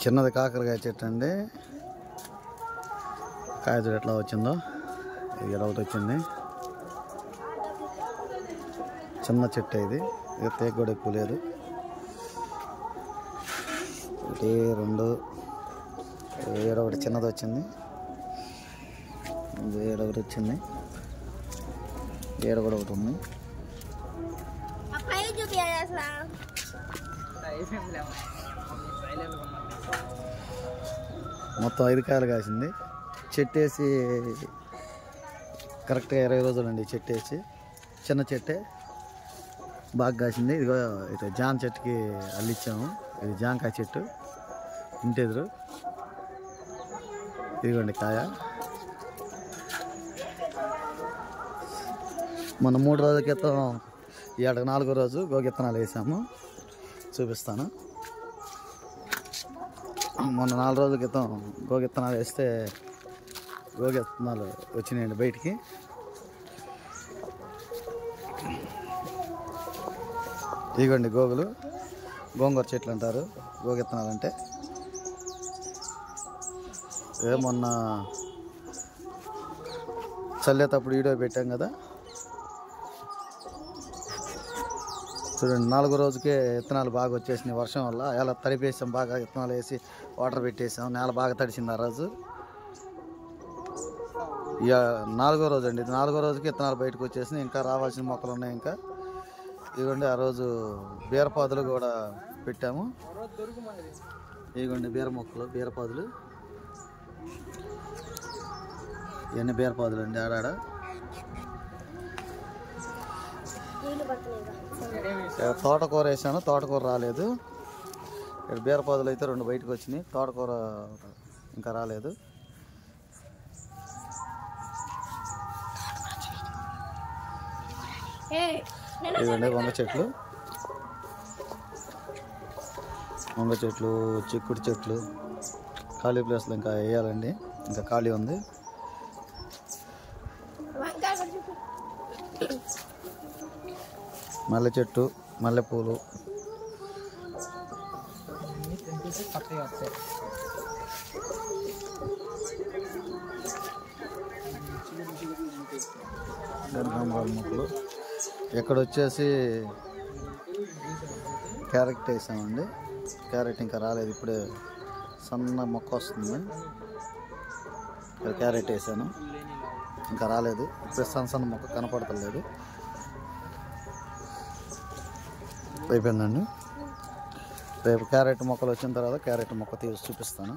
చిన్నది కాకరకాయ చెట్టు అండి. కాయ చూడు ఎట్లా వచ్చిందో. ఇది ఒకటి వచ్చింది. చిన్న చెట్టు ఇది. ఇక తేగ కూడా ఎక్కువ లేదు. ఒకటి రెండు ఏడొకటి చిన్నది వచ్చింది. ఏడొకటి వచ్చింది. ఏడ కూడా ఒకటి ఉంది. మొత్తం 5 కాయలు కాసింది. చెట్టు వేసి కరెక్ట్గా 20 రోజులు అండి. చెట్టు వేసి చిన్న చెట్టే బాగా కాసింది. ఇదిగో ఇటు జామ చెట్టుకి అల్లిచ్చాము. ఇది జామకాయ చెట్టు ఇంటి ఎదురు. ఇదిగోండి కాయ. మొన్న 3 రోజుల క్రితం ఏడకు 4వ రోజు గోగిత్తనాలు వేసాము. చూపిస్తాను. మొన్న 4 రోజుల క్రితం గోగిత్తనాలు వేస్తే గోగిత్తనాలు వచ్చినాయండి బయటికి. ఇదిగోండి గోగులు. గోంగూర చెట్లు అంటారు గోగిత్తనాలు అంటే. మొన్న చల్లేటప్పుడు వీడియో పెట్టాం కదా, చూడండి. 4వ రోజుకే విత్తనాలు బాగా వచ్చేసినాయి వర్షం వల్ల. ఎలా తడిపేసాం, బాగా విత్తనాలు వేసి వాటర్ పెట్టేసాం. నేల బాగా తడిసింది ఆ రోజు. ఇక 4వ రోజు అండి. 4వ రోజుకి విత్తనాలు బయటకు వచ్చేసినాయి. ఇంకా రావాల్సిన మొక్కలు ఉన్నాయి. ఇంకా ఇదిగోండి ఆ రోజు బీరపాదులు కూడా పెట్టాము. ఇదిగోండి బీర మొక్కలు, బీరపాదులు. ఇవన్నీ బీరపాదులు అండి. ఆడాడ తోటకూర వేసాను. తోటకూర రాలేదు. ఇక్కడ బీరపాదులు అయితే 2 బయటకు వచ్చినాయి. తోటకూర ఇంకా రాలేదు. ఇదిగోండి వంగ చెట్లు, వంగ చెట్లు, చిక్కుడు చెట్లు. ఖాళీ ప్లేస్లో ఇంకా వేయాలండి. ఇంకా ఖాళీ ఉంది. మల్లె చెట్టు, మల్లెపూలు. కనకాంబరాల మొక్కలు. ఇక్కడ వచ్చేసి క్యారెట్ వేసామండి. క్యారెట్ ఇంకా రాలేదు. ఇప్పుడే సన్న మొక్క వస్తుంది. ఇక్కడ క్యారెట్ వేసాను. ఇంకా రాలేదు. ఇప్పుడే సన్న మొక్క కనపడతలేదు. అయిపోయిందండి. రేపు క్యారెట్ మొక్కలు వచ్చిన తర్వాత క్యారెట్ మొక్క తీసి చూపిస్తాను.